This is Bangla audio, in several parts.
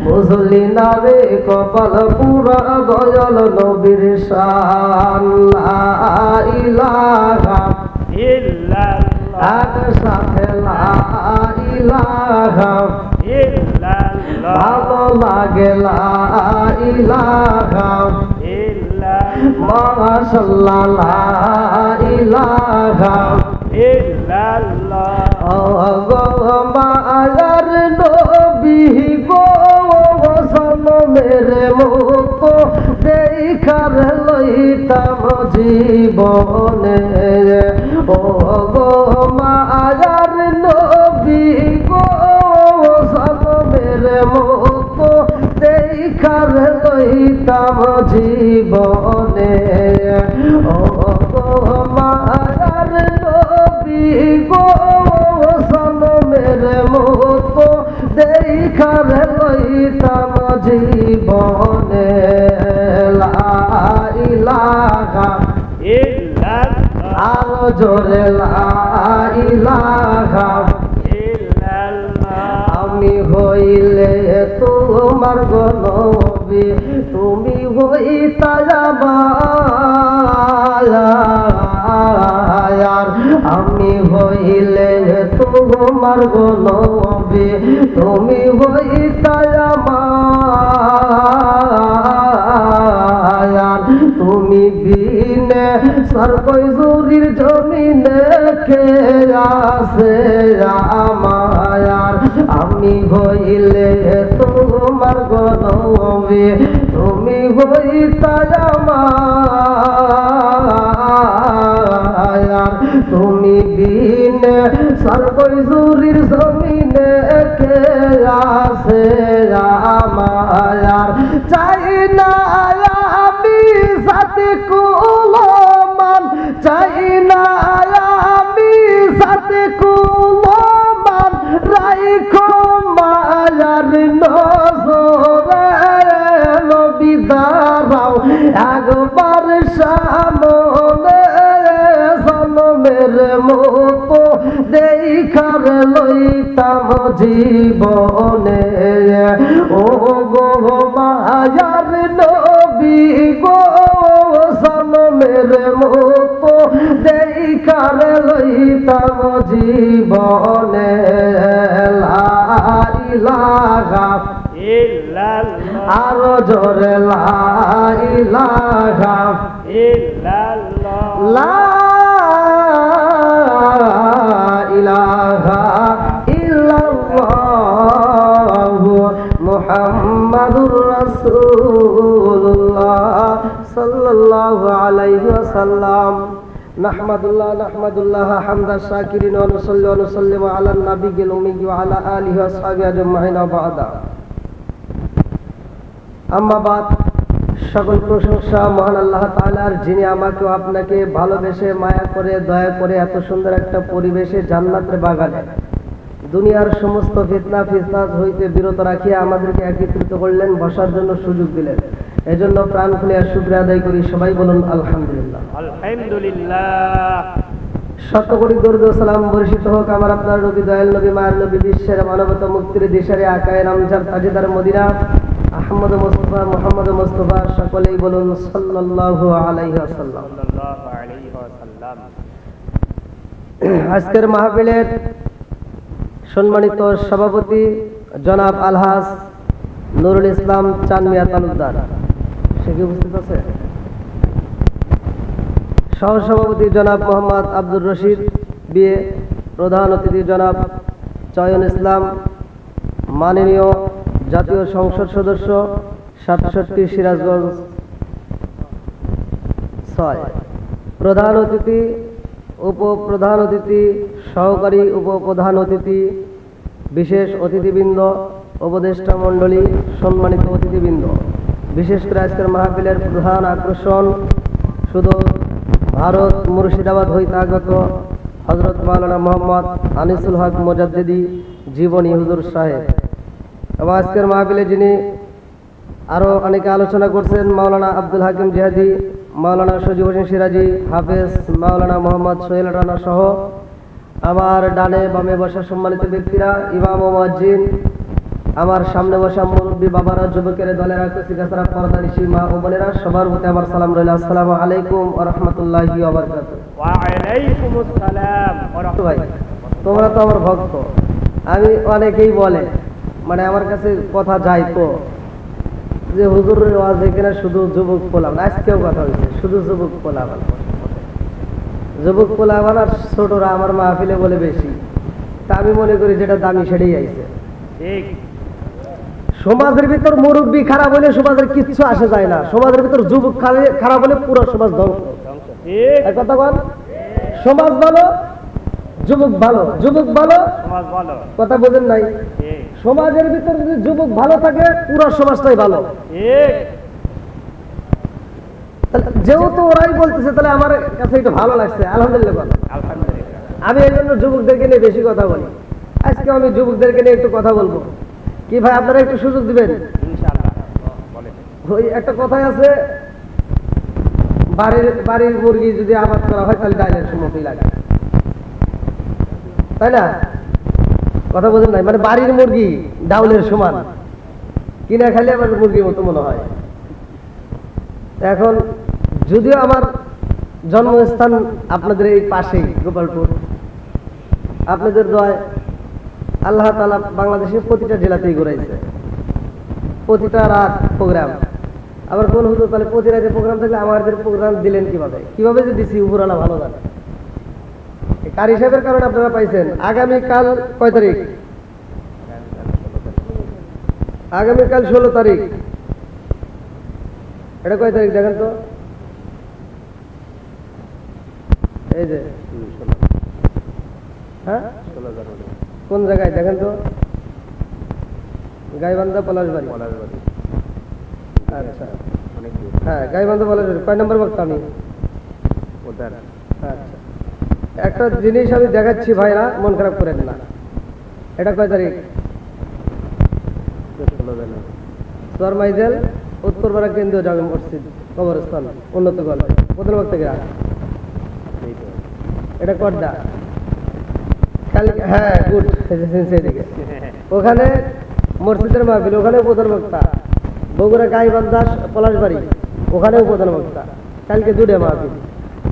বুঝলি না রে কপাল পুরা দয়াল নবীর শান লা ইলাহা ইল্লাল্লাহ একসাথে লা ইলাহা ইল্লাল্লাহ ভালো লাগে লা ইলাহা ইল্লাল্লাহ মাশাআল্লাহ লা ইলাহা ইল্লাল্লাহ ও মায়ার নবী গো মেরে মুখ দেখার লইতাম জীবনে ও গো মায়ার নবী গো মেরে মুখ দেখার লইতাম জীবনে ও গো মায়ার নবী গো মেরে মুখ দেখার লইতাম জীবনে লা ইলাহা ইল্লাল্লাহ আরো জোরে লা ইলাহা ইল্লাল্লাহ আমি হইলে তোমার গো নবী তুমি হইতা আমার আমি হইলে তোমার গো নবী তুমি হইতা আমার তুমি বিনে সরকই জুরির জমিনে কে আছে আমার আমি হইলে তোমার গো নবী তুমি হইতা আমার তুমি বিনে সরকই জুরির জমিনে কে আছে আমার চাই না আমি সাথে কুলমান চাই না আমি সাথে কুলমান রাইখো মায়ার নজরে নবী দাঁড়াও একবার সামনে মেরে মুখ দেখার লইতাম জীবনে ও গো মায়ার নবী গো মেরে মুখ দেখার লইতাম জীবনে লা ইলাহা ইল্লাল্লাহ আরো জোরে লা ইলাহা ইল্লাল্লাহ লা ইলাহা ইল্লাল্লাহ মুহাম্মাদুর রাসূলুল্লাহ সাল্লাল্লাহু আলাইহি ওয়াসাল্লাম নাহমাদুল্লাহ হামদা শাকিরিন ওয়া নুসাল্লি ওয়া নুসাল্লিমু আলা নাবিয়িল উম্মি ওয়া আলা আলিহি ওয়া সাহবিহি আজমাইন বা'দা আম্মা বাদ সকল প্রশংসা মহান আল্লাহ তাআলার, যিনি আমাকে আপনাকে ভালোবেসে মায়া করে দয়া করে এত সুন্দর একটা পরিবেশে জান্নাতের বাগানে দুনিয়ার সমস্ত ফিতনা ফিসাদ হইতে বিরত রাখিয়া আমাদেরকে একত্রিত করলেন, বসার জন্য সুযোগ দিলেন। এজন্য প্রাণ খুলে শুকরিয়া আদায় করি। সবাই বলুন আলহামদুলিল্লাহ। আলহামদুলিল্লাহ। শত কোটি দরুদ ও সালাম বর্ষিত হোক আমার আপনার নবী দয়াল নবী মায়ের নবী বিশ্বের মানবতা মুক্তির দিশারে আকায়ে রামজান তাজেদার মদিনা আহমদ মুস্তাফা মুহাম্মদ মুস্তাফা, সকলেই বলুন সাল্লাল্লাহু আলাইহি ওয়াসাল্লাম। আজকের মাহফিলের সম্মানিত সভাপতি জনাব আলহাজ নুরুল ইসলাম চানমিয়া তালুকদার, সে কি উপস্থিত আছে? সহসভাপতি জনাব মোহাম্মদ আব্দুর রশিদ বিএ, প্রধান অতিথি জনাব চয়ন ইসলাম, মাননীয় জাতীয় সংসদ সদস্য ৬৭ সিরাজগঞ্জ ৬, প্রধান অতিথি, উপপ্রধান অতিথি, সহকারী উপপ্রধান অতিথি, বিশেষ অতিথিবৃন্দ, উপদেষ্টা মণ্ডলী, সম্মানিত অতিথিবৃন্দ, বিশেষ করে আজকের মাহফিলের প্রধান আকর্ষণ শুধু ভারত মুর্শিদাবাদ হইতে আগত হজরত মাওলানা মোহাম্মদ আনিসুল হক মুজাদ্দিদি জীবনী হুজুর সাহেব, এবং আজকের মাহফিলে যিনি আরও অনেকে আলোচনা করছেন মাওলানা আব্দুল হাকিম জিহাদি, মাওলানা সজীব হোসেন সিরাজি, হাফেজ মাওলানা মোহাম্মদ সোহেল রানা সহ আমার ডানে বামে বসা সম্মানিত ব্যক্তিরা, ইমাম ও মুয়াজ্জিন, আমার সামনে বসা মুরব্বী বাবারা, যুবকের দলেরা, কচিকাচারা, পর্দানিশী মা ও বোনেরা, সবার প্রতি আমার সালাম রইল। আসসালামু আলাইকুম ওয়া রাহমাতুল্লাহি ওয়া বারাকাতুহু। ওয়া আলাইকুমুস সালাম ওয়া ভাই, রাহমাতুল্লাহ। তোমরা তো আমার ভক্ত। আমি অনেকেই বলে, মানে আমার কাছে কথা যায় তো, যে হুজুরের ওয়াজ এখানে শুধু যুবক পোলাপান। আজকেও কথা হয়েছে, শুধু যুবক পোলাপান। যুবক পোলাপান আর ছোটরা আমার মাহফিলে বলে বেশি। তা আমি মনে করি যেটা দামি সেটাই আইছে। ঠিক সমাজের ভিতর মুরব্বী খারাপ হলে সমাজের কিচ্ছু আসে যায় না। সমাজের ভিতর যুবক খারাপ হলে পুরো সমাজ ধ্বংস। ঠিক এক কথা বল, সমাজ ভালো, যুবক ভালো, যুবক ভালো, সমাজ ভালো। কথা বোঝেন নাই? ঠিক সমাজের ভিতর যদি যুবক ভালো থাকে, পুরো সমাজটাই ভালো। ঠিক তাহলে যেহেতু ওরাই বলতেছে, তাহলে আমার কাছে একটু ভালো লাগছে, আলহামদুলিল্লাহ বলো। আলহামদুলিল্লাহ। আমি এই জন্য যুবকদেরকে নিয়ে বেশি কথা বলি। আজকে আমি যুবকদেরকে নিয়ে একটু কথা বলবো। কি ভাই, আপনারা একটু সুযোগ দিবেন? ইনশাআল্লাহ বলেন। ওই একটা কথাই আছে, বাড়ির মুরগি যদি আবাদ করা হয় তাহলে ডাইলের সম্মুখী লাগে, তাই না? কথা বোঝেন নাই? মানে বাড়ির মুরগি ডাউলের সমান, কিনা খাইলে আবার মুরগির মতো মনে হয়। এখন যদিও আমার জন্মস্থান আপনাদের এই পাশেই গোপালপুর, আপনাদের দোয়ায় আল্লাহ তাআলা বাংলাদেশের প্রতিটা জেলাতেই ঘুরাইছে, প্রতিটা রাত প্রোগ্রাম। আবার কোন হুজুর তাহলে প্রতি রাতে প্রোগ্রাম থাকলে আমাদের প্রোগ্রাম দিলেন কিভাবে? কিভাবে যে দিছি উপরওয়ালা ভালো জানে। কারি সাহেবের কারণে আপনারা পাইছেন। আগামীকাল কয় তারিখ? আগামীকাল 16 তারিখ। এটা কয় তারিখ দেখেন তো? এই যে হ্যাঁ, কোন জায়গায় দেখেন তো? গাইবান্ধা পলাশবাড়ি। আচ্ছা, হ্যাঁ, গাইবান্ধা পলাশবাড়ি। কয় নম্বর বক্তা আমি? আচ্ছা, একটা জিনিস আমি দেখাচ্ছি ভাইরা, মন খারাপ করেন না। এটা কয় তারিখ? সরমাইজেল উত্তরপাড়া কেন্দ্রীয় জামে মসজিদ কবরস্থান, উন্নত গল্প, প্রধান বক্তা গ্রাম। এটা কড্ডা। কালকে, হ্যাঁ, গুড, সেদিকে ওখানে মসজিদের মাহফিল, ওখানে প্রধান বক্তা। বগুড়া গাইবান্ধা পলাশবাড়ি, ওখানেও প্রধান বক্তা। কালকে দুটো মাহফিল।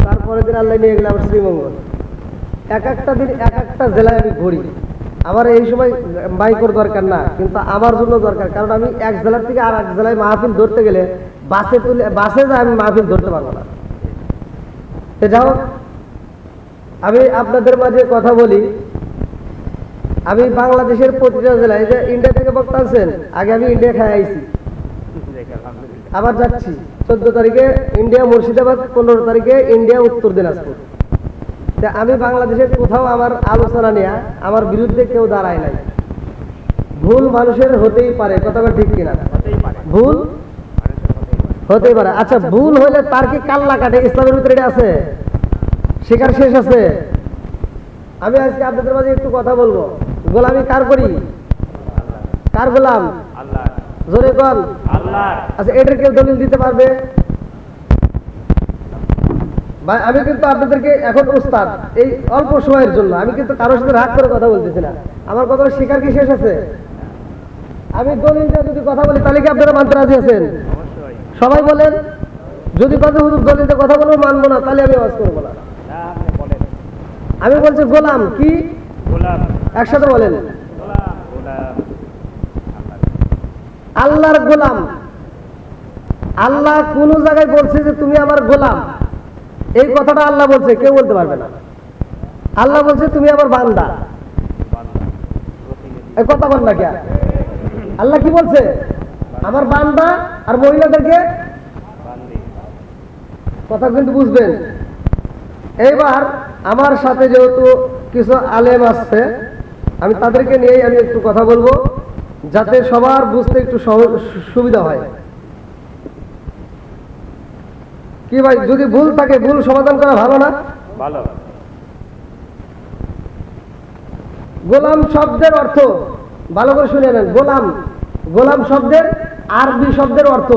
তারপরে দিন আল্লাহ নিয়ে গেলে আমার শ্রীমঙ্গল। এক একটা দিন এক একটা জেলায় আমি ঘুরি। আমার এই সময় মাইকের দরকার না, কিন্তু আমার জন্য দরকার। কারণ আমি এক জেলার থেকে আর এক জেলায় মাহফিল ধরতে গেলে বাসে যা আমি মাহফিল ধরতে পারবো না। যাও, আমি আপনাদের মাঝে কথা বলি। আমি বাংলাদেশের প্রতিটা জেলায়, যে ইন্ডিয়া থেকে বক্তা আছেন, আগে আমি ইন্ডিয়া খাই আইছি, আবার যাচ্ছি 14 তারিখে ইন্ডিয়া মুর্শিদাবাদ, 15 তারিখে ইন্ডিয়া উত্তর দিনাজপুর। আমি বাংলাদেশের কোথাও আমার আলোচনা নিয়ে আমার বিরুদ্ধে কেউ দাঁড়ায় নাই। ভুল মানুষের হতেই পারে, কথাটা ঠিক কিনা? ভুল হতেই পারে। আচ্ছা, ভুল হলে তার কি কাল্লা কাটে? ইসলামের ভিতরে এটা আছে, শেখার শেষ আছে। আমি আজকে আপনাদের মাঝে একটু কথা বলবো। গোলামি কার করি? কার গোলাম? আল্লাহ। জোরে কর আল্লাহ। আচ্ছা, এটার কেউ দলিল দিতে পারবে? ভাই, আমি কিন্তু আপনাদেরকে এখন উস্তাদ, এই অল্প সময়ের জন্য আমি কিন্তু কারোর সাথে রাগ করে কথা বলতেছি না। আমার কথা শেখার কি শেষ আছে? আমি দলিল দিয়ে যদি কথা বলি, তাহলে কি আপনারা মানতে রাজি আছেন? অবশ্যই। সবাই বলেন। যদি কথা হুজুর দলিল দিয়ে কথা বলবো, মানবো না, তাহলে আমি আওয়াজ করবো না। আপনি বলেন। আমি বলছি গোলাম কি? গোলাম। একসাথে বলেন, গোলাম। গোলাম আল্লাহর গোলাম। আল্লাহ কোন জায়গায় বলছে যে তুমি আমার গোলাম? এই কথাটা আল্লাহ বলছে, কেউ বলতে পারবে না। আল্লাহ বলছে তুমি আমার বান্দা। এই কথা বল না কে? আল্লাহ কি বলছে? আমার বান্দা। আর মহিলাদেরকে কথা কিন্তু বুঝবেন। এইবার আমার সাথে যেহেতু কিছু আলেম আসছে, আমি তাদেরকে নিয়েই আমি একটু কথা বলবো, যাতে সবার বুঝতে একটু সুবিধা হয়। কি ভাই, যদি ভুল থাকে ভুল সমাধান করা ভালো না? ভালো। গোলাম শব্দের অর্থ ভালো করে শুনে নেন। গোলাম, গোলাম শব্দের আরবি শব্দের অর্থ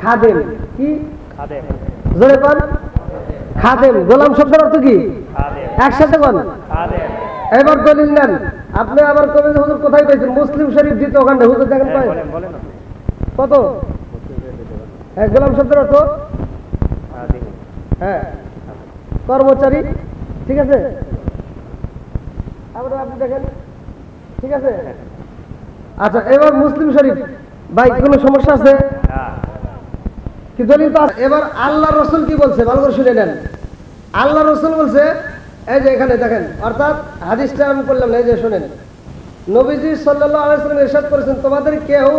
খাদেম। কি? খাদেম। জোরে কর, খাদেম। গোলাম শব্দের অর্থ কি? খাদেম। একসাথে বল। খাদেম। এবার দলিল নেন। আপনি আবার কবে যে হুজুর কোথায় পাইছেন? মুসলিম শরীফ দ্বিতীয় খণ্ডে হুজুর দেখেন হ্যাঁ, পাই বলেন বলেন আপনি। কত? হ্যাঁ, গোলাম শব্দের অর্থ হ্যাঁ, দেখুন। হ্যাঁ কর্মচারী, ঠিক আছে। আবার আপনি দেখেন, ঠিক আছে। আচ্ছা, এবার মুসলিম শরীফ ভাই কোনো সমস্যা আছে হ্যাঁ, কি? দলিল তো আছে। এবার আল্লাহ রসুল কি বলছে ভালো করে শুনে নেন। আল্লাহ রসুল বলছে, এই যে এখানে দেখেন, অর্থাৎ হাদিসটা আমি বললাম না, এই যে শুনেন, নবীজি সাল্লাল্লাহু আলাইহি ওয়াসাল্লাম ইরশাদ করেছেন, তোমাদের কেউ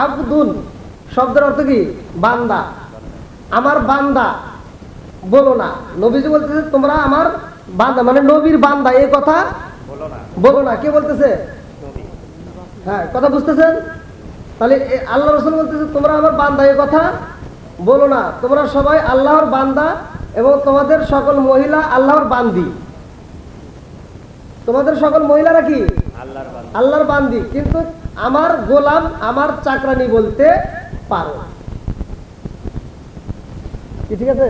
আবদুন শব্দের অর্থ কি? বান্দা। আমার বান্দা বলো না। নবীজি বলতেছে তোমরা আমার বান্দা, মানে নবীর বান্দা, এই কথা বলো না। বলো না। কে বলতেছে? নবী। হ্যাঁ, কথা বুঝতেছেন? তাহলে আল্লাহ রসুল বলতেছে তোমরা আমার বান্দা, এই কথা বলো না। তোমরা সবাই আল্লাহর বান্দা এবং তোমাদের সকল মহিলা আল্লাহর বান্দি। তোমাদের সকল মহিলারা কি? আল্লাহর বান্দা। আল্লাহর বান্দি, কিন্তু আমার গোলাম, আমার চাকরানি বলতে পারো কি? ঠিক আছে।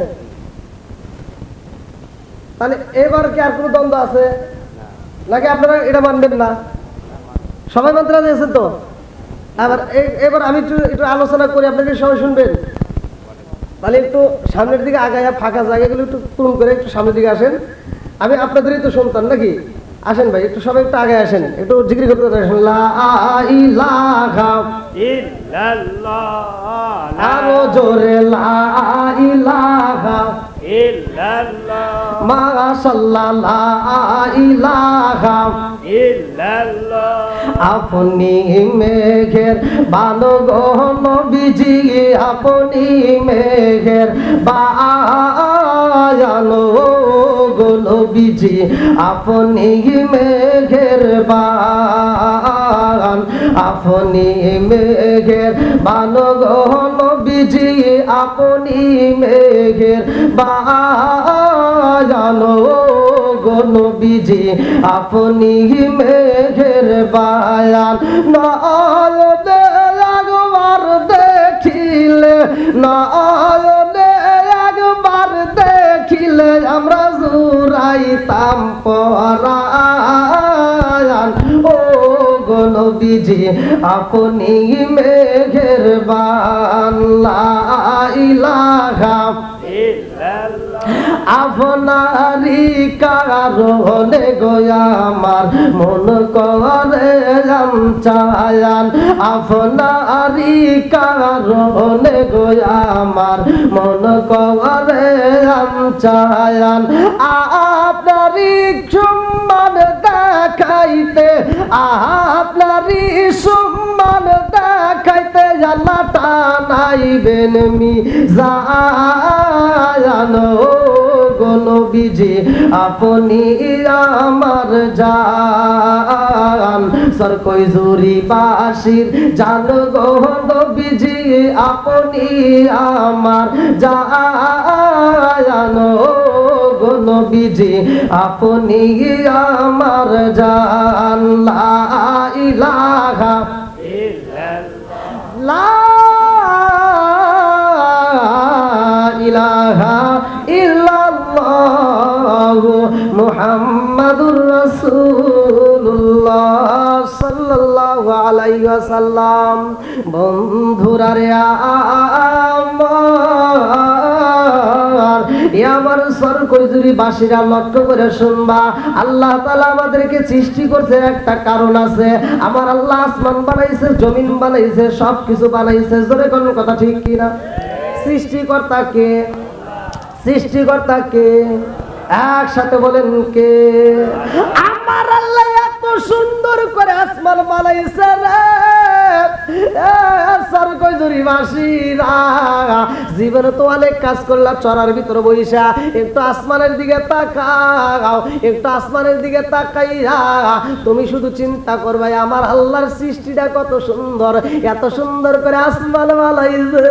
তাহলে এবার কি আর কোনো দ্বন্দ্ব আছে নাকি আপনারা এটা মানবেন না? সবাই মানতে রাজি আছেন তো? এবার আমি একটু আলোচনা করি, আপনাকে সবাই শুনবেন। তাহলে একটু সামনের দিকে আগায়া, ফাঁকা জায়গাগুলো একটু পূরণ করে একটু সামনের দিকে আসেন। আমি আপনাদেরই তো সন্তান নাকি? আসেন ভাই, একটু সবাই একটু আগে আসেন, একটু জিকির করতে আসেন। লা ইলাহা ইল্লাল্লাহ। আরো জোরে লা ইলাহা ইল্লাল্লাহ। মাশাআল্লাহ লা ইলাহা ইল্লাল্লাহ। আপনি মেঘের বানো গো নবীজি, আপনি মেঘের বায়ানো গো নবীজি, আপনি মেঘের বান, আপনি মেঘের বানো গো নবীজি, আপনি মেঘের বায়ানো গো নবীজি, আপনি মেঘের বায়ান। নয়নে একবার দেখিলে, নয়নে একবার দেখিলে আমরা জুড়াইতাম পরায়ান। ও গো নবীজি, আপনি মেঘের বান। লা ইলাহা আপনারি কারণে গো আমার মন করে চায়ান, আপনারি কারণে গো আমার মন করে চায়ান। আপনারি সম্মান দেখাইতে, আপনারি সম্মান দেখাইতে আল্লাহ টানাইবেন মিজান। গো নবীজি, আপনি আমার জান। সর কই জুরি বাসির জান গো নবীজি, আপনি আমার জান। গো নবীজি, আপনি আমার জান। লা ইলাহা লা ইলাহা ইল্লাল্লাহু মুহাম্মাদুর রাসূলুল্লাহ সাল্লাল্লাহু আলাইহি ওয়াসাল্লাম। বন্ধুরা রে আমার সরকজুরি বাসীরা লক্ষ্য করে শুনবা, আল্লাহ তাআলা আমাদেরকে সৃষ্টি করছে একটা কারণ আছে। আমার আল্লাহ আসমান বানাইছে, জমিন বানাইছে, সবকিছু বানাইছে। জোরে কোন কথা ঠিক কি না? সৃষ্টিকর্তা কে? সৃষ্টিকর্তা কে? একসাথে বলেন কে? আমার আল্লাহ এত সুন্দর করে আসমান বানাইছে রে সরকজুরি বাসীরা। জীবনে তো অনেক কাজ করলা, চড়ার ভিতরে বইসা একটু আসমানের দিকে তাকাও, একটু আসমানের দিকে তাকাইয়া তুমি শুধু চিন্তা করবে আমার আল্লাহর সৃষ্টিটা কত সুন্দর। এত সুন্দর করে আসমান বানাইছে,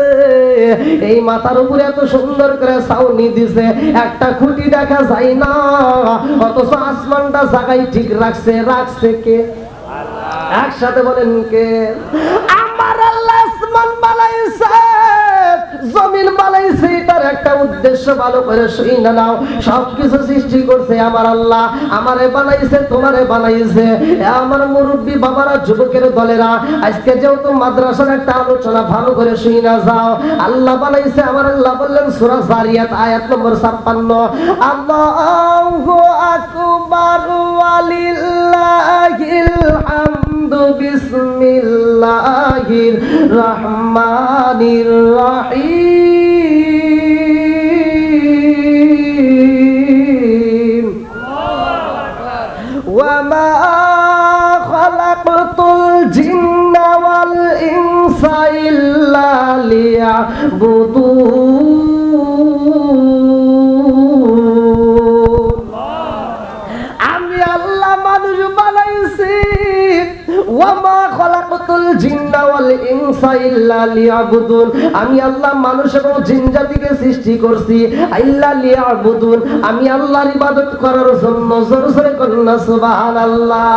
এই মাথার উপরে এত সুন্দর করে ছাউনি দিছে, একটা খুঁটি দেখা যায় না, অথচ আসমানটা জায়গায় ঠিক রাখছে। রাখছে কে? একসাথে বলেন কে? আমার আল্লাহ আসমান বানাইছে, জমিন বানাইছে, এটার একটা উদ্দেশ্য ভালো করে শুনে নাও, সবকিছু সৃষ্টি করছে আমার আল্লাহ, আমারে বানাইছে, তোমারে বানাইছে। আমার মুরব্বী বাবারা, যুবকের দলেরা, আজকে যেহেতু মাদ্রাসার একটা আলোচনা, ভালো করে শুনে যাও। আল্লাহ বানাইছে আমার আল্লাহ, বললেন সূরা জারিয়াত আয়াত নম্বর 56, আল্লাহু আকবার ওয়ালিল্লাহিল হামদু বিসমিল্লাহির রহমানির রহিম ওয়া মা খালাকতুল জিন্না ওয়াল ইনসা ইল্লা লিয়াবুদুন। আমি আল্লাহ মানুষ বানাইছি, ওয়া মা খালাকতুল জিন্না ওয়াল ইনসা ইল্লা লিয়াবুদুন। আমি আল্লাহ মানুষ এবং জিন জাতিকে সৃষ্টি করছি ইল্লা লিয়াবুদুন, আমি আল্লাহর ইবাদত করার জন্য। জোরে জোরে করুন না সুবহানাল্লাহ।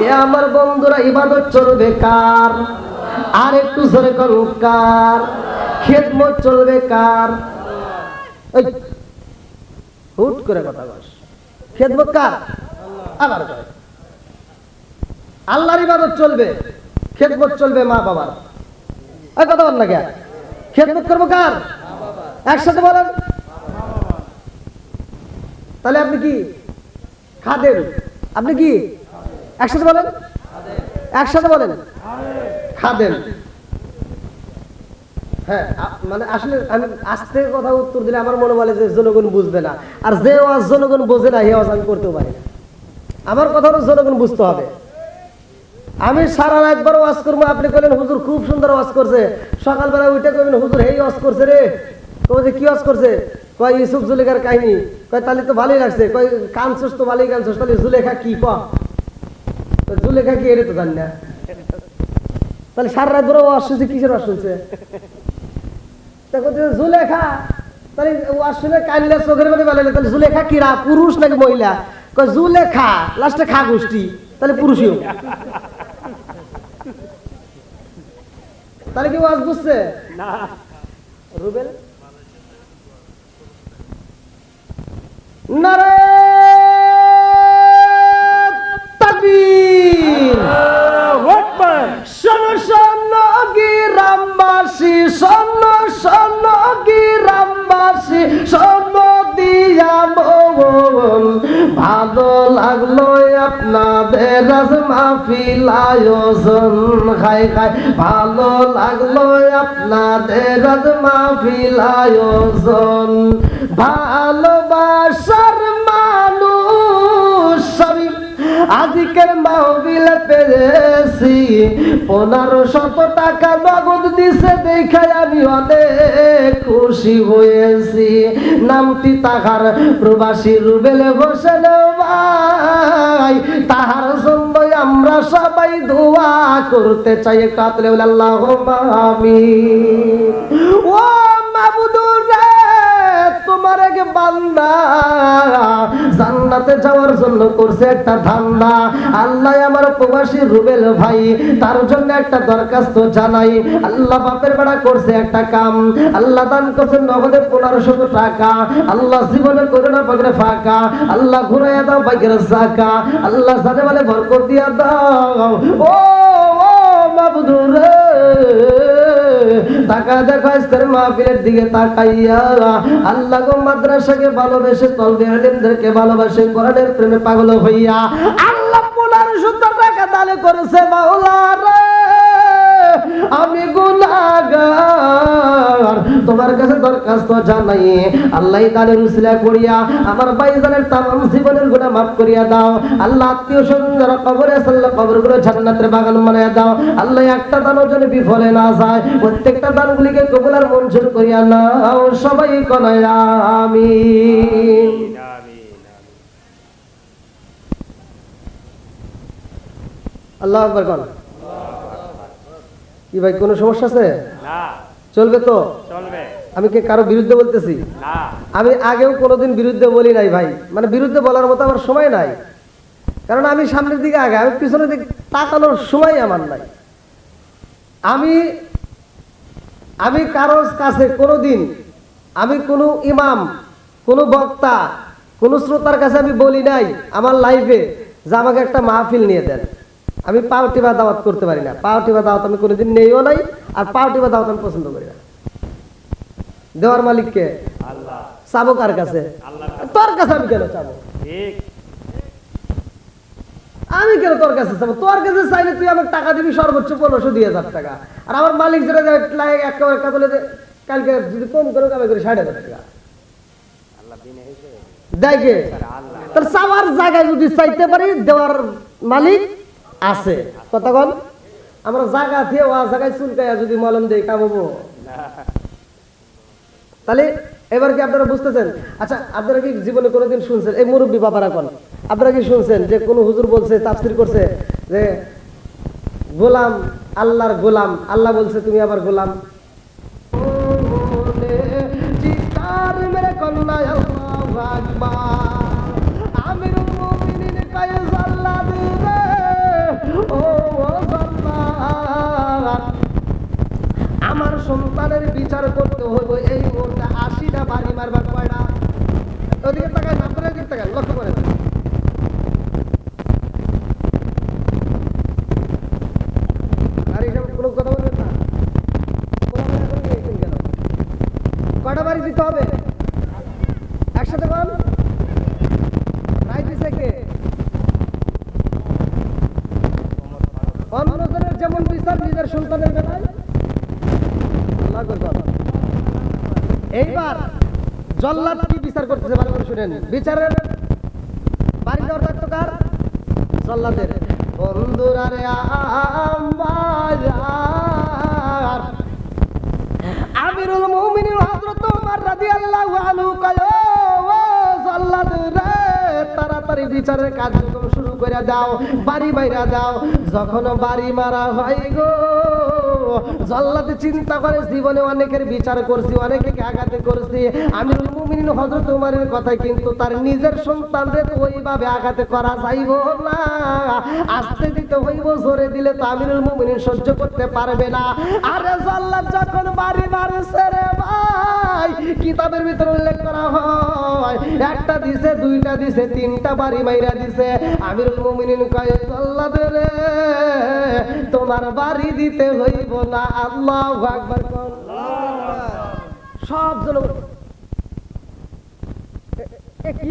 এ আমার বন্ধুরা, ইবাদত চলবে কার? আর একটু জোরে করুন, কার? খেদমত চলবে কার? এই হুট করে কথা বল, খেদমত কার? আবার করে আল্লাহর ইবাদত চলবে, খেদমত চলবে মা বাবার। এই কথা বল না কে? খেদমত করবো কার? একসাথে বলেন। তাহলে আপনি কি খাদেম? আপনি কি? একসাথে বলেন, একসাথে বলেন, খাদেম। হ্যাঁ, মানে আসলে আমি আস্তে কথা উত্তর দিলে আমার মনে বলে যে জনগণ বুঝবে না, আর যে ওয়াজ জনগণ বোঝে না, এই ওয়াজ আমি করতেও পারি না। আমার কথা হলো জনগণ বুঝতে হবে। আমি সারা একবার ওয়াজ করবো, আপনি বলেন হুজুর খুব সুন্দর ওয়াজ করছে, সকালবেলা উঠে কইবেন হুজুর এই ওয়াজ করছে রে। কবে যে কি ওয়াজ করছে? কয় ইউসুফ জুলেখার কাহিনী। কয় তাহলে তো ভালোই লাগছে। কয় কানছস তো ভালোই কানছস, তাহলে জুলেখা কি? জুলেখা কি এটা তো জানি না। তাহলে সারা রাত ধরে ওয়াজ শুনছে, কিসের ওয়াজ শুনছে? জুলেখা, তাহলে ওয়াজ শুনে কানলে চোখের মধ্যে বেলালে, তাহলে জুলেখা কিরা, পুরুষ নাকি মহিলা? কয় জুলেখা, লাস্টে খা গোষ্ঠী, তাহলে পুরুষই। তাহলে কি ওয়াজ বুঝছে না? রুবেল নারে তাকবীর, আল্লাহু আকবার। শোনো শোনো গ্রামবাসী, শোনো শোনো গ্রামবাসী, শোনো দিয়া মন, ভালো লাগলো আপনাদের আজ মাহফিল আয়োজন। খাই খাই ভালো লাগলো আপনাদের আজ মাহফিল আয়োজন। ভালোবাসার মানুষ সবই আজকের মাহফিল পেয়েছি, 1500 টাকা নগদ দিছে দেখে আমি অনেক খুশি হয়েছি। নামটি তাহার প্রবাসী রুবেল হোসেন ভাই, তাহার জন্য আমরা সবাই দোয়া করতে চাই। একটু হাতলে বলে আল্লাহুম্মা আমিন। ও মাবুদুর রে, তোমার এক বান্দা জান্নাতে যাওয়ার জন্য করছে একটা ধান্দা। আল্লাহ আমার প্রবাসী রুবেল ভাই, তার জন্য একটা দরখাস্ত জানাই। আল্লাহ বাপের বেড়া করছে একটা কাম, আল্লাহ দান করছে নগদে 1500 টাকা। আল্লাহ জীবনে করে না পাগরে ফাঁকা, আল্লাহ ঘুরাইয়া দাও পাগরে জাকা, আল্লাহ জানে বলে বরকত দিয়া দাও। ও মাবুদুর রে, টাকা দেখো আজকের মাহফিলের দিকে তাকাইয়া। আল্লাহ গো মাদ্রাসাকে ভালোবেসে, তলবে আলেমদেরকে ভালোবাসে, কোরআনের প্রেমে পাগল হইয়া আল্লাহ 1500 টাকা দান করেছে। মাওলা রে, আমি গুনাহগার, তোমার কাছে দরখাস্ত জানাই, আল্লাহ দানের উসিলা করিয়া আমার ভাইজানের তামাম জীবনের গুনাহ মাফ করিয়া দাও। আল্লাহ আত্মীয় স্বজন যারা কবরে আছে, আল্লাহ কবরগুলো জান্নাতের বাগান বানাইয়া দাও। আল্লাহ একটা দানও যেন বিফলে না যায়, প্রত্যেকটা দানগুলিকে কবুল আর মঞ্জুর করিয়া নাও। সবাই কনায় আমিন। আল্লাহু আকবার কোন। কি ভাই কোনো সমস্যা আছে? না, চলবে তো? চলবে। আমি কি কারো বিরুদ্ধে বলতেছি? না, আমি আগেও কোনোদিন বিরুদ্ধে বলি নাই ভাই, মানে বিরুদ্ধে বলার মতো আমার সময় নাই, কারণ আমি সামনের দিকে আগে, আমি পিছনের দিকে তাকানোর সময় আমার নাই। আমি কারোর কাছে কোনোদিন, আমি কোনো ইমাম কোনো বক্তা কোন শ্রোতার কাছে আমি বলি নাই আমার লাইফে যে আমাকে একটা মাহফিল নিয়ে দেন। আমি পাউটি বা দাওয়াত করতে পারি না, পাউটি বা দাওয়াত আমি কোনোদিন নেইও নাই, আর পাউটি বা দাওয়াত আমি পছন্দ করি না। দেওয়ার মালিককে আল্লাহ, চাবো কার কাছে? আল্লাহ তোর কাছে আমি কেন চাবো? ঠিক। আমি কেন তোর কাছে চাবো? তোর কাছে চাইলে তুই আমাকে টাকা দিবি সর্বোচ্চ 1500-2000 টাকা, আর আমার মালিক যেটা লাগে একেবারে কাতলে কালকে যদি কম করে কামাই করে 60,000 টাকা আল্লাহ বিনে হয়েছে দেখে। আল্লাহ। তার চাওয়ার জায়গায় যদি চাইতে পারি দেওয়ার মালিক আছে। কথা বল, আমরা জায়গা দিয়ে ওয়া জায়গায় চুলকাইয়া যদি মলম দেই কামাবো? তাহলে এবার কি আপনারা বুঝতেছেন? আচ্ছা, আপনারা কি জীবনে কোনোদিন শুনছেন, এই মুরব্বী বাবারা কোন, আপনারা কি শুনছেন যে কোন হুজুর বলছে, তাফসীর করছে যে গোলাম আল্লাহর গোলাম, আল্লাহ বলছে তুমি আবার গোলাম? চিৎকার মেরে কন্যা আল্লাহু আকবার, আমিরুল মুমিনিন কায়েস আল্লাহ দিবে ও আল্লাহ, আমার সন্তানের বিচার করতে হইব এই মুহূর্তে 80টা বাড়ি মারবা কয়টা? ওদিকে তাকান, আপনারা দিকে তাকান, লক্ষ্য করেন। আর এসব কোনো কথা বলবেন না। কেন কয়টা বাড়ি দিতে হবে? একসাথে বল। রায় দিছে কে? অন্যজনের যেমন বিচার নিজের সন্তানের বেলায়। এইবার জল্লাদ কি বিচার করতেছে ভালো করে শুনেন। বিচারের বাড়ি দেওয়ার দায়িত্ব কার? জল্লাদের। বন্ধুরা রে আমিরুল মুমিনিন হযরত ওমর রাদিয়াল্লাহু আনহু কয়, ও জল্লাদ রে, তাড়াতাড়ি বিচারের কার্যক্রম শুরু করে দাও, বাড়ি মাইরা দাও। যখন বাড়ি মারা হয় গো, জল্লাদ চিন্তা করে জীবনে অনেকের বিচার করছি, অনেকে আঘাত করছি, আমিরুল মুমিনিন হযরত ওমরের কথা, কিন্তু তার নিজের সন্তানদের ওইভাবে আঘাত করা যাইব না, আস্তে দিতে হইব, জোরে দিলে তো আমিরুল মুমিনিন সহ্য করতে পারবে না। আরে জল্লাদ যখন বাড়ি মারছে রে ভাই, কিতাবের ভিতরে উল্লেখ করা হয় একটা দিছে, দুইটা দিছে, 3টা বাড়ি মাইরা দিছে। আমিরুল মুমিনিন কয়, জল্লাদ রে, তোমার বাড়ি দিতে হইব না। আল্লাহু আকবার। সব জন কি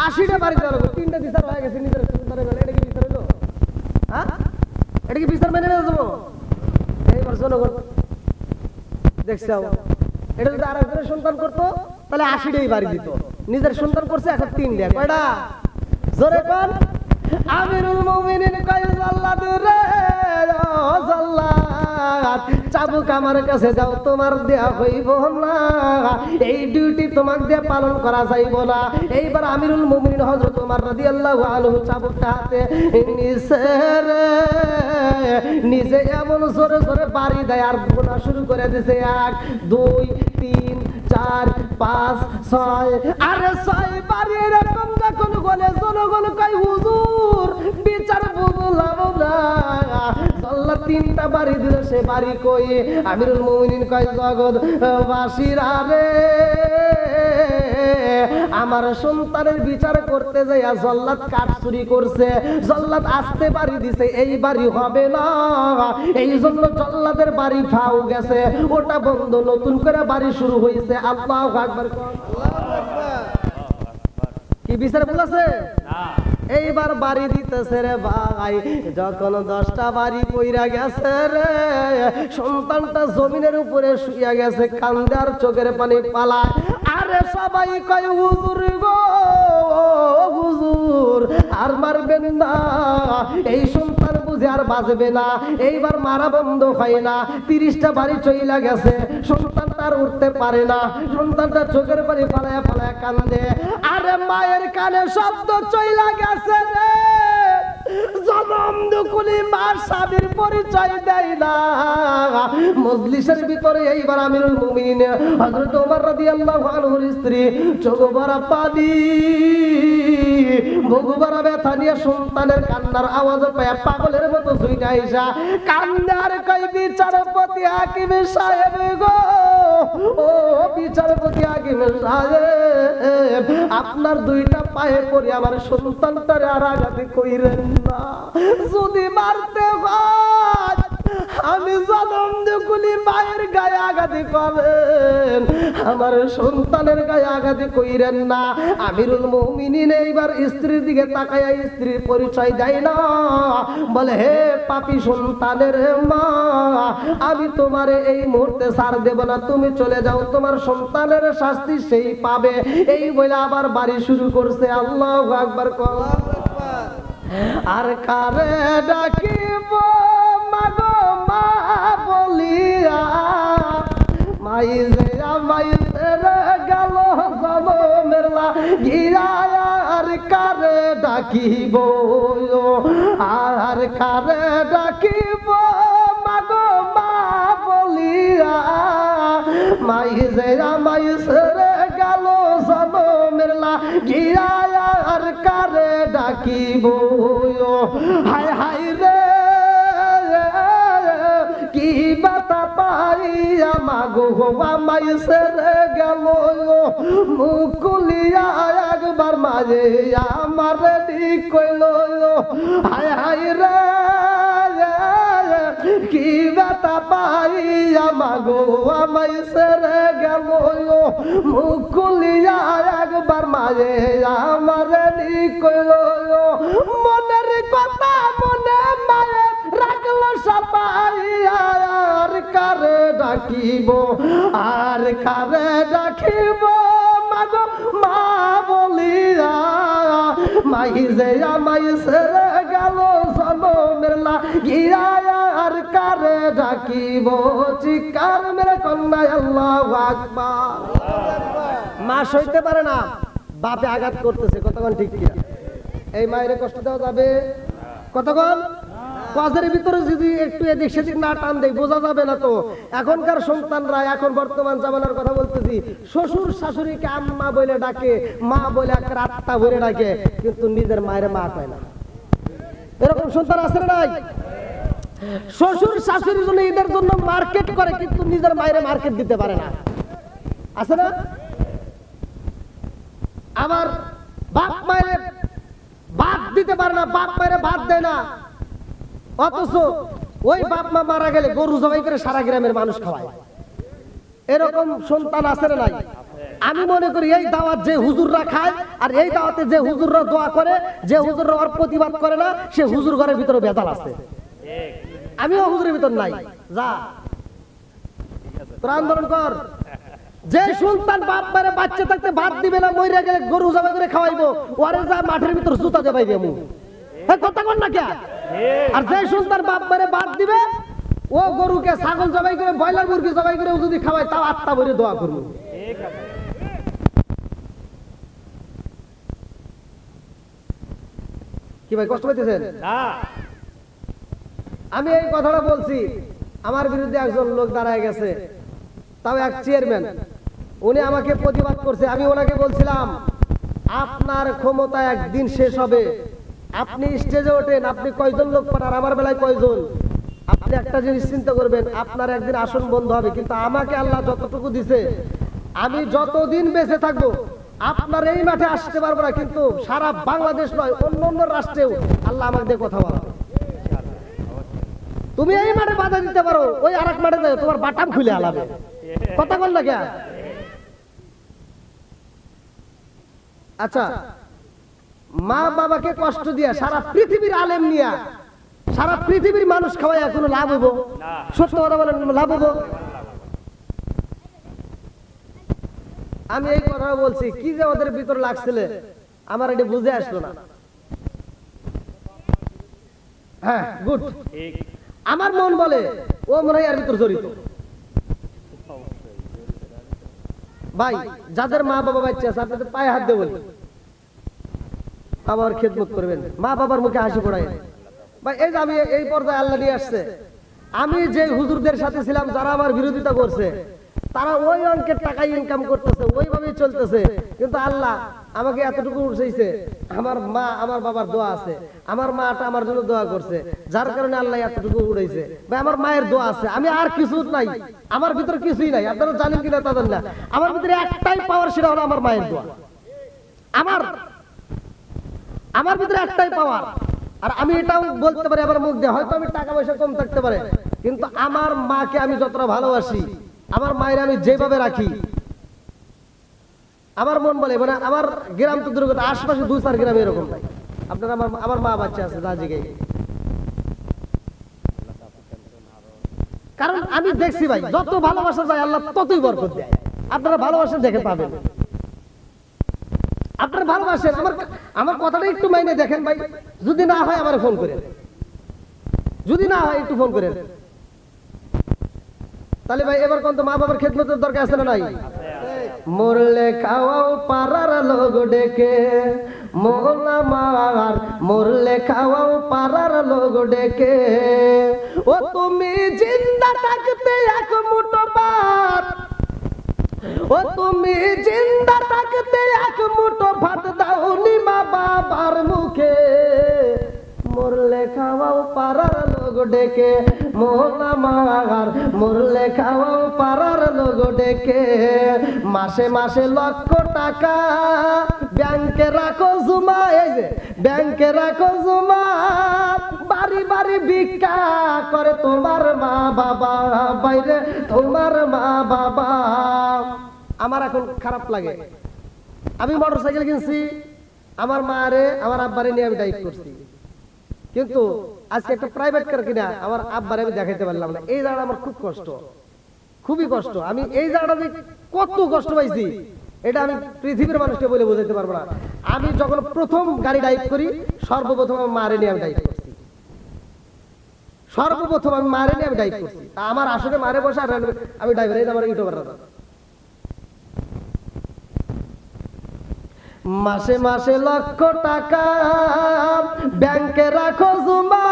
80টা বাড়ি দেওয়া লাগবে, 3টা বিচার হয়ে গেছে নিজের সন্তানের বেলা। এটা কি বিচার হইলো? হ্যাঁ, এটা কি বিচার মেনে নেওয়া যাবো? এইবার জনগণ দেখছে, এটা যদি আরেকজনের সন্তান করতো তাহলে 80টাই বাড়ি দিত। নিজের সন্তান করছে এখন 3টা। কয়টা? জোরে কোন। আমিরুল মুমিনিন কয়, জল্লাদ রে, ও জল্লাদ, চাবুক আমার কাছে যাও, তোমার দেয়া হইব না, এই ডিউটি তোমাক দিয়ে পালন করা যাইব না। এইবার আমিরুল মুমিনিন হযরত ওমর রাদিয়াল্লাহু আনহু চাবুকটা হাতে নিছে রে, নিজে এমন জোরে জোরে বাড়ি দেয় আর গোনা শুরু করে দিছে। 1 2 3 4 5 6, আরে 6 বাড়ি এরকম যখন বলে জনগণ কয়, হুজুর বিচার বুঝলাম না। জল্লাদ 3টা বাড়ি দিল, সে বাড়ি কই? আমিরুল মুমিনিন কয়, জগৎ বাসীরা রে, আমার সন্তানের বিচার করতে যাইয়া জল্লাদ কাঠ চুরি করছে, জল্লাদ আসতে বাড়ি দিছে, এই বাড়ি হবে না, এই জন্য জল্লাদের বাড়ি ফাউ গেছে, ওটা বন্ধ, নতুন করে বাড়ি শুরু হয়েছে। আল্লাহু আকবার। কি বিচার বলেছে? এইবার বাড়ি দিতেছে রে ভাই, যখন 10টা বাড়ি পইরা গেছে রে, সন্তানটা জমিনের উপরে শুইয়া গেছে, কান্দে আর চোখের পানি পালায়। আরে সবাই কয়, হুজুর গো, হুজুর আর মারবেন না, এই সন্তান বুঝে আর বাঁচবে না। এইবার মারা বন্ধ হয় না, 30টা বাড়ি চইলা গেছে, সন্তান তার উঠতে পারে না, সন্তানটা চোখের পানি পালায়া পালায়া কান্দে। আরে মায়ের কানে শব্দ চইলা গেছে রে, জনম দুকুলি মা স্বামীর পরিচয় দেয় না। মজলিসের ভিতরে এইবার আমিরুল মুমিনিন হযরত ওমর রাদিয়াল্লাহু আনহুর স্ত্রী চোখ ভরা পানি, বুক ভরা ব্যথা নিয়ে সন্তানের কান্নার আওয়াজ পেয়ে পাগলের মতো ছুটে আইসা কান্দে আর কই, বিচারপতি হাকিম সাহেব গো, ও বিচারপতি হাকিম সাহেব, আপনার দুইটা পায়ে পড়ে আমার সন্তানটারে আর আঘাতে কইরেন না। যদি মারতে হয় আমি জনম দেখুলি মায়ের গায়ে আঘাতে করেন, আমার সন্তানের গায়ে আঘাতে কইরেন না। আমিরুল মুমিনিন এইবার স্ত্রীর দিকে তাকাইয়া স্ত্রীর পরিচয় দেয় না, বলে হে পাপী সন্তানের মা, আমি তোমারে এই মুহূর্তে ছাড় দেব না, তুমি চলে যাও, তোমার সন্তানের শাস্তি সেই পাবে। এই বলে আবার বাড়ি শুরু করছে। আল্লাহু আকবার। আর কারে ডাকিব মাগো মা বলিয়া, মাই যে আমায় ছেড়ে গেল জনমের লাগিয়া, আর কারে ডাকিব, আর কারে ডাকিব মাগো মা বলিয়া, মাই যে আমায় ছেড়ে গেল জনমের লাগিয়া, আর কারে ডাকিব। হায় হায় রে কি বাতা পাইয়া মাগো আমায় ছেড়ে গেল, মুকুলিয়া একবার মাঝে আমার ঠিক কইল। হায় হায় রে কি বাতা পাইয়া মাগো আমায় ছেড়ে গেল, মুকুলিয়া একবার মাঝে আমার ঠিক কইল। মনের কথা মনে মায়ে রাখলো সাপাইয়া, আর কারে ডাকিব, আর কারে ডাকিব মাগো মা বলিয়া, মাই যে আমায় ছেড়ে গেল জনমের লাগিয়া, আর কারে ডাকিব। চিৎকার মেরে কন্যা আল্লাহু আকবার। মা সইতে পারে না, বাপে আঘাত করতেছে, কতক্ষণ ঠিক কিনা? এই মায়ের কষ্ট দেওয়া যাবে কতক্ষণ? কাজের ভিতরে যদি একটু এদিক সেদিক না টান দেয় বোঝা যাবে না তো। এখনকার সন্তানরা, এখন বর্তমান জামানার কথা বলতেছি, শ্বশুর শাশুড়িকে আম্মা বলে ডাকে, মা বলে এক আত্মা বলে ডাকে, কিন্তু নিজের মায়ের মা কয় না। এরকম সন্তান আছে না নাই? শ্বশুর শাশুড়ির জন্য ঈদের জন্য মার্কেট করে, কিন্তু নিজের মায়ের মার্কেট দিতে পারে না, আছে না? আবার বাপ মায়ের ভাত দিতে পারে না, বাপ মায়ের ভাত দেয় না, অথচ ওই বাপ মা মারা গেলে গরু জবাই করে সারা গ্রামের মানুষ খাওয়ায়। এরকম সন্তান আছে না নাই? আমি মনে করি এই দাওয়াত যে হুজুররা খায়, আর এই দাওয়াতে যে হুজুররা দোয়া করে, যে হুজুররা ওর প্রতিবাদ করে না, সে হুজুর ঘরের ভিতরে বেজাল আছে। আমিও হুজুরের ভিতর নাই, যা তোরা আন্দোলন কর। যে সন্তান বাপ মারে বাচ্চা থাকতে ভাত দিবে না, মইরা গেলে গরু জবাই করে খাওয়াইবো, ওরে যা মাঠের ভিতর জুতা দেবাই দেবো, কথা কর না কে? আর যে সন্তান বাপ মারে ভাত দিবে, ও গরুকে ছাগল জবাই করে, ব্রয়লার মুরগি জবাই করে যদি খাওয়ায়, তাও আত্মা ভরে দোয়া করবো। কি ভাই কষ্ট পাইতেছেন? আমি এই কথাটা বলছি, আমার বিরুদ্ধে একজন লোক দাঁড়ায় গেছে, তাও এক চেয়ারম্যান, উনি আমাকে প্রতিবাদ করছে। আমি ওনাকে বলছিলাম, আপনার ক্ষমতা একদিন শেষ হবে, আপনি স্টেজে ওঠেন, আপনি কয়জন লোক পাঠান, আমার বেলায় কয়জন? আপনি একটা জিনিস চিন্তা করবেন, আপনার একদিন আসন বন্ধ হবে, কিন্তু আমাকে আল্লাহ যতটুকু দিছে, আমি যতদিন বেঁচে থাকবো আপনার এই মাঠে আসতে পারবো না, কিন্তু সারা বাংলাদেশ নয়, অন্য অন্য রাষ্ট্রেও আল্লাহ আমাকে দিয়ে কথা বলা। তুমি এই মাঠে বাধা দিতে পারো, ওই আর এক মাঠে তোমার বাটাম খুলে আলাবে, কথা বল না কে? আচ্ছা, মা বাবাকে কষ্ট দিয়া সারা পৃথিবীর আলেম নিয়া সারা পৃথিবীর মানুষ খাওয়াই কোনো লাভ হইব? সত্য কথা বলেন, লাভ হইব? আমি এই কথা বলছি, কি যে ওদের ভিতর লাগছিল আমার এটা বুঝে আসলো না। হ্যাঁ, গুড। আমার মন বলে ও মনে হয় এর ভিতর জড়িত। ভাই, যাদের মা বাবা বাচ্চা আছে, আপনাদের পায়ে হাত দিয়ে বলি, আমার খেদমত করবেন, মা বাবার মুখে হাসি পড়ায়। ভাই, এই যে আমি এই পর্যায়ে আল্লাহ নিয়ে আসছে, আমি যে হুজুরদের সাথে ছিলাম যারা আমার বিরোধিতা করছে, তারা ওই অঙ্কের টাকা ইনকাম করতেছে, ওইভাবেই চলতেছে। কিন্তু আল্লাহ আমাকে এতটুকু উঠেছে, আমার মা আমার বাবার দোয়া আছে, আমার মাটা আমার জন্য দোয়া করছে, যার কারণে আল্লাহ এতটুকু উঠেছে। ভাই আমার মায়ের দোয়া আছে, আমি আর কিছু নাই, আমার ভিতরে কিছুই নাই। আপনারা জানেন কিনা তা জানেন না, আমার ভিতরে একটাই পাওয়ার, সেটা হলো আমার মায়ের দোয়া। আমার ভিতরে একটাই পাওয়ার। আর আমি এটাও বলতে পারি আমার মুখ দিয়ে, হয়তো আমি টাকা পয়সা কম থাকতে পারে, কিন্তু আমার মাকে আমি যতটা ভালোবাসি, আমার মায়ের আমি যেভাবে রাখি, আমার মন বলে, মানে আমার গ্রাম তো দূর, আশপাশে 2-4 গ্রামে এরকম নাই। আপনার আমার মা বাচ্চা আছে যা জিগে, কারণ আমি দেখছি ভাই, যত ভালোবাসা যায় আল্লাহ ততই বরকত দেয়। আপনারা ভালোবাসেন, দেখে পাবেন। আপনারা ভালোবাসেন, আমার কথাটা একটু মাইনে দেখেন ভাই। যদি না হয় আমার ফোন করেন, যদি না হয় একটু ফোন করেন। তাহলে ভাই এবার কোন তো মা বাবার খেদমতের দরকার আছে না নাই? মরলে খাওয়াও পাড়ার লোক ডেকে, মোলা মার মরলে খাওয়াও পাড়ার লোক ডেকে, ও তুমি জিন্দা থাকতে এক মুঠো ভাত, ও তুমি জিন্দা থাকতে এক মুঠো ভাত দাওনি মা বাবার মুখে, মরলে খাওয়াও পাড়ার লোক ডেকে, মোলা মার মরলে খাওয়াও পাড়ার লোক ডেকে, মাসে মাসে লক্ষ টাকা ব্যাংকে রাখো জমা, এই যে ব্যাংকে রাখো জমা, বাড়ি বাড়ি ভিক্ষা করে তোমার মা বাবা, বাইরে তোমার মা বাবা। আমার এখন খারাপ লাগে, আমি মোটরসাইকেল কিনছি, আমার মারে আমার আব্বারে নিয়ে আমি ড্রাইভ করছি, কিন্তু আজকে একটা প্রাইভেট কার কিনা আমার আব্বারে আমি দেখাইতে পারলাম না। এই জায়গাটা আমার খুব কষ্ট, খুবই কষ্ট। আমি এই জায়গাটাতে কত কষ্ট পাইছি, এটা আমি পৃথিবীর মানুষকে বলে বোঝাতে পারবো না। আমি যখন প্রথম গাড়ি ড্রাইভ করি, সর্বপ্রথম আমি মারে নিয়ে আমি ড্রাইভ করছি, সর্বপ্রথম আমি মারে নিয়ে আমি ড্রাইভ করছি। তা আমার আসলে মারে বসে আর আমি ড্রাইভার, এই আমার ইউটিউবার। মাসে মাসে লক্ষ টাকা ব্যাংকে রাখো জমা,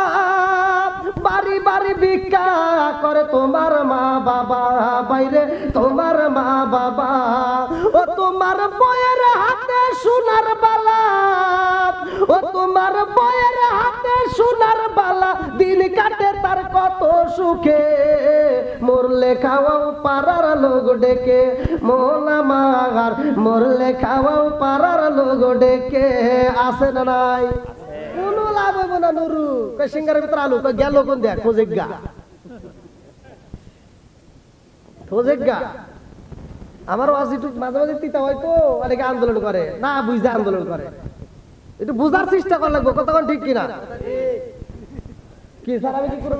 বাড়ি বাড়ি ভিক্ষা করে তোমার মা বাবা, বাইরে তোমার মা বাবা, ও তোমার বইয়ের হাতে সোনার বালা, ও তোমার বইয়ের হাতে সোনার বালা, দিন কাটে তার কত সুখে, মরলে খাওয়াও পাড়ার লোক ডেকে, মোলা মাগার মরলে খাওয়াও পাড়ার লোক ডেকে। আছে না নাই? কোনো লাভ হবে না নুরু, সিঙ্গারের ভিতরে আলু গেল কোন দেখ, খোঁজেগা খোঁজেগা। আমার ওয়াজ একটু মাঝে মাঝে তিতা হয়তো, অনেকে আন্দোলন করে না, বুঝতে আন্দোলন করে, একটু বুঝার চেষ্টা করা লাগবে, কতক্ষণ ঠিক কিনা কি স্যার, আমি কি